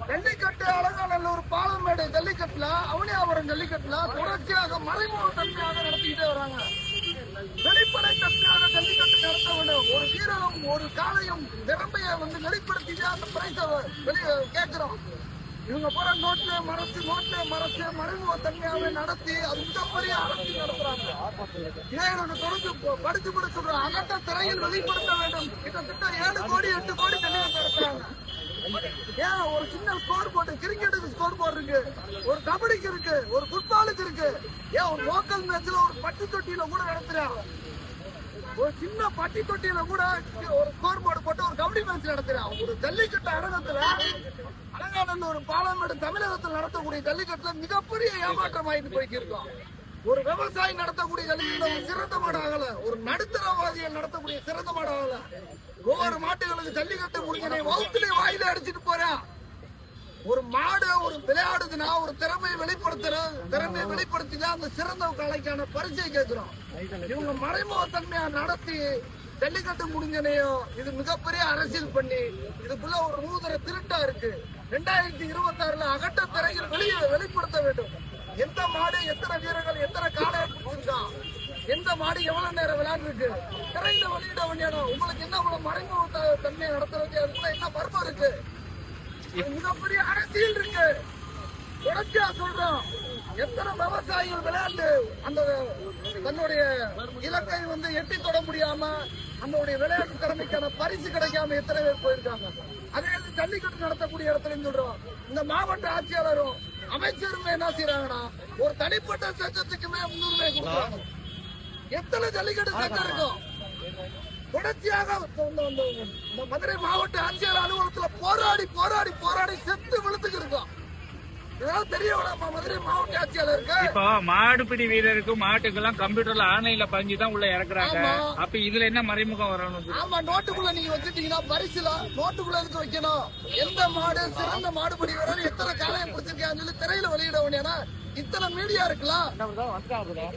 ஜல்லிக்கட்டு அலங்காநல்லூர் பாலமேடு ஜல்லிக்கட்டுல அவனியாபுரம் ஜல்லிக்கட்டுல தொடர்ச்சியாக மறைமுக தன்மையாக நடத்திக்கிட்டே வராங்க. வெளிப்படை தன்மையாக ஜல்லிக்கட்டு நடத்த வேண்டும். ஒரு வீரரும் ஒரு காலையும் திறமையை வெளிப்படுத்திட்டு அந்த பிரைஸை வெளியே கேட்கிறோம். இவங்க போற நோட்ல மறைச்சு மறைமுக தன்மையாக நடத்தி அது மிகப்பெரிய அரசியல் நடத்துறாங்க. இதே தொடர்ந்து படிச்சு கூட சொல்றோம். அகட்ட திரையில் வெளிப்படுத்த வேண்டும். கிட்டத்தட்ட 7 கோடி 8 கோடி ஜல்லிக்கட்டு நடத்துறாங்க. ஏன் ஒரு சின்ன ஸ்கோர் போர்டு, கிரிக்கெட்டுக்கு ஸ்கோர் போர்டு இருக்கு, ஒரு கபடிக்கு இருக்கு, ஒரு ஃபுட்பாலுக்கு இருக்கு. ஏன் ஒரு லோக்கல் மேட்ச்ல ஒரு பட்டி தொட்டியில கூட நடத்துறாங்க. ஒரு சின்ன பட்டி தொட்டியில கூட ஒரு ஸ்கோர் போர்டு போட்டு ஒரு கபடி மேட்ச் நடத்துறாங்க. ஒரு ஜல்லிக்கட்டு அரங்கத்துல அலங்காநல்லூர் பாலமேடு தமிழகத்தில் நடத்தக்கூடிய ஜல்லிக்கட்டுல மிகப்பெரிய ஏமாற்றம் ஆயிட்டு போயிட்டு இருக்கோம். ஒரு விவசாயி நடத்தக்கூடிய ஜல்லிக்கட்டு ஒரு சிறந்த மாடு ஆகல, ஒரு நடுத்தரவாதிகள் நடத்தக்கூடிய சிறந்த மாடு ஆகல. ஒவ்வொரு மாட்டுகளுக்கு ஜல்லிக்கட்டு முடிஞ்சனை வகுத்திலே வாயில அடிச்சுட்டு போறேன். ஒரு மாடு ஒரு விளையாடுதுன்னா ஒரு திறமையை வெளிப்படுத்திதான் அந்த சிறந்த கலைக்கான பரிசை கேட்கிறோம். இவங்க மறைமுக தன்மையா நடத்தி ஜல்லிக்கட்டு முடிஞ்சனையோ இது மிகப்பெரிய அரசியல் பண்ணி இதுக்குள்ள ஒரு நூதன திருட்டா இருக்கு. 2026 அகட்ட திரையில் வெளிப்படுத்த வேண்டும். எந்த மாடு எத்தனை வீரர்கள் எத்தனை காலை பிடிச்சிருக்கான், எந்த மாடு எவ்வளவு நேரம் விளையாண்டு திரையில வெளியிட வேண்டியணும். உங்களுக்கு என்ன மறைமுக தன்மையை நடத்துறது, அதுக்குள்ள என்ன மர்மம் இருக்கு? மிகப்பெரிய அரசியல் இருக்கு. தொடர்ச்சியா சொல்றோம். எத்தனை விவசாயிகள் விளையாண்டு அந்த தன்னுடைய இலக்கை எட்டி தொட முடியாம நம்மளுடைய விளையாட்டு திறமைக்கான பரிசு கிடைக்காம எத்தனை பேர் போயிருக்காங்க. அதே ஜல்லிக்கட்டு நடத்தக்கூடிய இடத்துல சொல்றோம். இந்த மாவட்ட ஆட்சியாளரும் அமைச்சருமே என்ன செய்யறாங்கன்னா ஒரு தனிப்பட்ட சங்கத்துக்குமே முன்னுரிமை கொடுக்குறாங்க. எத்தனை ஜல்லிக்கட்டு சங்கம் இருக்கும்? தொடர்ச்சியாக மதுரை மாவட்ட ஆட்சியர் அலுவலகத்துல போராடி செத்து விழுத்துக்கு இருக்கோம். இப்போ மாடுபிடி வீரருக்கும் மாட்டுக்கெல்லாம் கம்ப்யூட்டர்ல ஆன்லைன்ல பதிஞ்சுதான் உள்ள இறக்குறாங்க. அப்ப இதுல என்ன மறைமுகம் வரணும்? ஆமா, நோட்டுக்குள்ள நீங்க வச்சுட்டீங்கன்னா பரிசுல நோட்டுக்குள்ள எதுக்கு வைக்கணும்? எந்த மாடு சிறந்த மாடுபிடி வீரர் எத்தனை காலையை பிடிச்சிருக்கான்னு சொல்லி திரையில வெளியிட வேண்டியனா இத்தனை மீடியா இருக்கலாம்.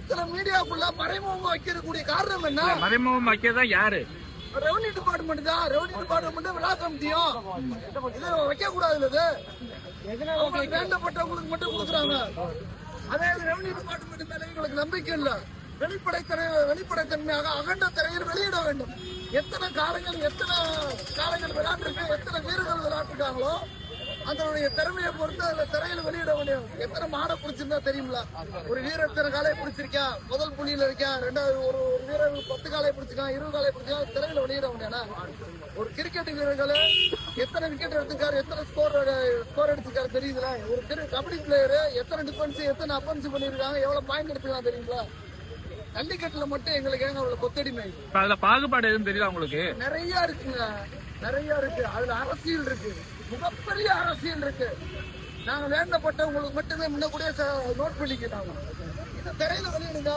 இத்தனை மீடியாக்குள்ள மறைமுகம் வைக்கக்கூடிய காரணம் என்ன? மறைமுகம் வைக்கதான் யாரு? ரெவன்யூ டிபார்ட்மெண்ட் தான். ரெவன்யூ டிபார்ட்மெண்ட் விழா கமிட்டியும் இது வைக்க கூடாது. வேண்டப்பட்டவங்களுக்கு மட்டும் கொடுக்குறாங்க. அதே ரெவன்யூ டிபார்ட்மெண்ட் மேல எங்களுக்கு நம்பிக்கை இல்ல. வெளிப்படைத்தன்மையாக அகண்ட திரையில் வெளியிட வேண்டும். எத்தனை காலங்கள் விளையாண்டுருக்கு, எத்தனை வீரர்கள் விளையாட்டுருக்காங்களோ அதனுடைய திறமையை பொறுத்து அதுல திரையில் வெளியிட முடியும். எத்தனை மாடை பிடிச்சிருந்தா தெரியுமில்ல? ஒரு வீரர் எத்தனை காலையை பிடிச்சிருக்கேன், முதல் புள்ளியில இருக்கேன், ரெண்டாவது ஒரு வீரர் 10 காலையை பிடிச்சிருக்கான், 20 காலையை பிடிச்சிருக்கான், திரையில வெளியிட முடியாதா? ஒரு கிரிக்கெட் வீரர்கள் எத்தனை விக்கெட் எடுத்துக்காரு, எத்தனை ஸ்கோர் அடிச்சிருக்காரு தெரியுதுல? ஒரு கபடி பிளேயரு எத்தனை டிஃபென்ஸ் எத்தனை அஃபென்ஸ் பண்ணிருக்காங்க, எவ்வளவு பாயிண்ட் எடுத்துக்கலாம் தெரியுங்களா? ஜல்லிக்கட்டுல மட்டும் எங்களுக்கு ஏங்க அவ்வளவு கொத்தடிமை? அதுல பாகுபாடு எதுவும் தெரியல உங்களுக்கு? நிறைய இருக்குங்க, நிறைய இருக்கு. அதுல அரசியல் இருக்கு, மிகப்பெரிய அரசியல் இருக்கு. நாங்க வேண்டப்பட்டவங்களுக்கு மட்டுமே முன்ன கூட நோட் பண்ணிக்கிறாங்க. இந்த திரையில வெளியிடுங்க.